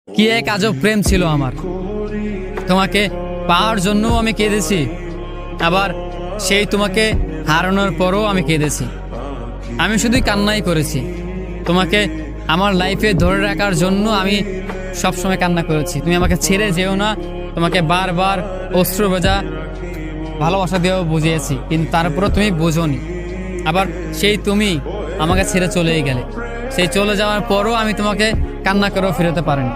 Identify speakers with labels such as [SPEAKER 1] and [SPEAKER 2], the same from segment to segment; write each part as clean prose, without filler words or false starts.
[SPEAKER 1] কি এক আজব প্রেম ছিল আমার। তোমাকে পাওয়ার জন্য আমি কেঁদেছি, আবার সেই তোমাকে হারানোর পরও আমি কেঁদেছি। আমি শুধুই কান্নাই করেছি। তোমাকে আমার লাইফে ধরে রাখার জন্য আমি সবসময় কান্না করেছি। তুমি আমাকে ছেড়ে যেও না, তোমাকে বারবার অশ্রু ভেজা ভালোবাসা দিয়েও বুঝিয়েছি, কিন্তু তারপরও তুমি বোঝোনি। আবার সেই তুমি আমাকে ছেড়ে চলেই গেলে। সেই চলে যাওয়ার পরও আমি তোমাকে কান্না করেও ফেরাতে পারিনি।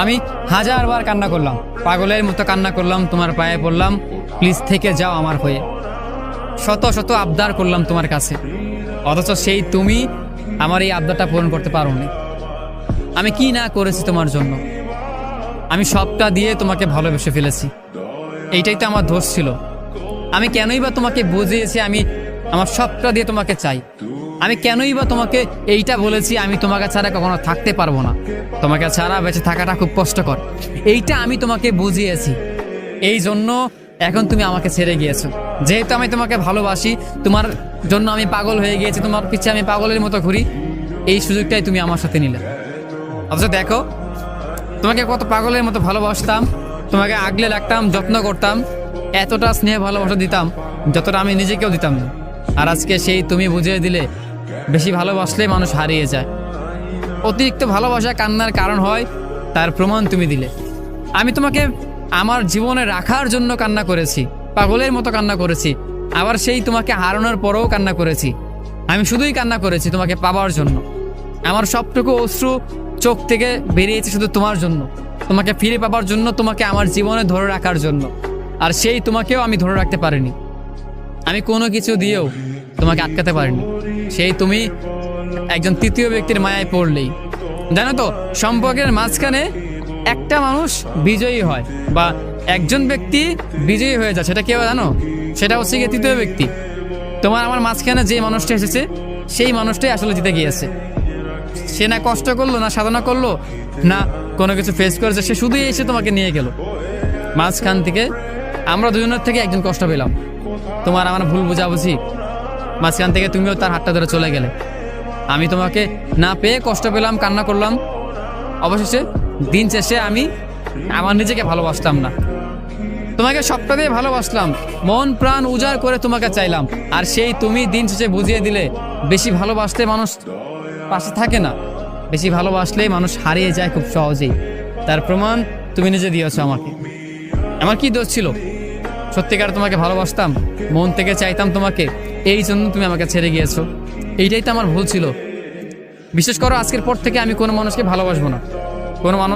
[SPEAKER 1] আমি হাজারবার কান্না করলাম, পাগলের মতো কান্না করলাম, তোমার পায়ে পড়লাম, প্লিজ থেকে যাও আমার হয়ে। শত শত আবদার করলাম তোমার কাছে, অথচ সেই তুমি আমার এই আবদারটা পূরণ করতে পারোনি। আমি কি না করেছি তোমার জন্য। আমি সবটা দিয়ে তোমাকে ভালোবেসে ফেলেছি। এইটাই তো আমার দোষ ছিল। আমি কেনই বা তোমাকে বুঝিয়েছি আমি আমার সবটা দিয়ে তোমাকে চাই। আমি কেনই বা তোমাকে এইটা বলেছি আমি তোমাকে ছাড়া কখনো থাকতে পারবো না, তোমাকে ছাড়া বেঁচে থাকাটা খুব কষ্টকর। এইটা আমি তোমাকে বুঝিয়েছি, এই জন্য এখন তুমি আমাকে ছেড়ে গিয়েছো। যেহেতু আমি তোমাকে ভালোবাসি, তোমার জন্য আমি পাগল হয়ে গিয়েছি, তোমার পিছে আমি পাগলের মতো ঘুরি, এই সুযোগটাই তুমি আমার সাথে নিলে। অথচ দেখো, তোমাকে কত পাগলের মতো ভালোবাসতাম, তোমাকে আগলে রাখতাম, যত্ন করতাম, এতটা স্নেহ ভালোবাসা দিতাম যতটা আমি নিজেকেও দিতাম না। আর আজকে সেই তুমি বুঝিয়ে দিলে বেশি ভালোবাসলে মানুষ হারিয়ে যায়। অতিরিক্ত ভালোবাসা কান্নার কারণ হয়, তার প্রমাণ তুমি দিলে। আমি তোমাকে আমার জীবনে রাখার জন্য কান্না করেছি, পাগলের মতো কান্না করেছি, আবার সেই তোমাকে হারানোর পরেও কান্না করেছি। আমি শুধুই কান্না করেছি তোমাকে পাওয়ার জন্য। আমার সবটুকু অশ্রু চোখ থেকে বেরিয়েছে শুধু তোমার জন্য, তোমাকে ফিরে পাবার জন্য, তোমাকে আমার জীবনে ধরে রাখার জন্য। আর সেই তোমাকেও আমি ধরে রাখতে পারিনি। আমি কোনো কিছু দিয়েও তোমাকে আটকাতে পারিনি। সেই তুমি একজন তৃতীয় ব্যক্তির মায়ায় পড়লেই। জানো তো, সম্পর্কের মাঝখানে একটা মানুষ বিজয়ী হয়, বা একজন ব্যক্তি বিজয়ী হয়ে যায়, সেটা কেউ জানো? সেটা হচ্ছে গিয়ে তৃতীয় ব্যক্তি। তোমার আমার মাঝখানে যে মানুষটা এসেছে, সেই মানুষটাই আসলে জিতে গিয়েছে। সে না কষ্ট করলো, না সাধনা করলো, না কোনো কিছু ফেস করেছে, সে শুধুই এসে তোমাকে নিয়ে গেল। মাঝখান থেকে আমরা দুজনের থেকে একজন কষ্ট পেলাম। তোমার আমার ভুল বুঝাবুঝি, মাঝখান থেকে তুমিও তার হাতটা ধরে চলে গেলে। আমি তোমাকে না পেয়ে কষ্ট পেলাম, কান্না করলাম। অবশেষে দিন শেষে আমি আমার নিজেকে ভালোবাসতাম না, তোমাকে সবটা দিয়ে ভালোবাসলাম, মন প্রাণ উজাড় করে তোমাকে চাইলাম। আর সেই তুমি দিন শেষে বুঝিয়ে দিলে বেশি ভালোবাসলে মানুষ পাশে থাকে না, বেশি ভালোবাসলেই মানুষ হারিয়ে যায় খুব সহজেই। তার প্রমাণ তুমি নিজে দিয়েছো আমাকে। আমার কি দোষ ছিল? সত্যিকার তোমাকে ভালোবাসতাম, মন থেকে চাইতাম তোমাকে, এই জন্য তুমি আমাকে ছেড়ে গিয়েছো। এইটাই তো আমার ভুল ছিল। বিশেষ করো, আজকের পর থেকে আমি কোনো মানুষকে ভালোবাসবো না। কোনো মানুষ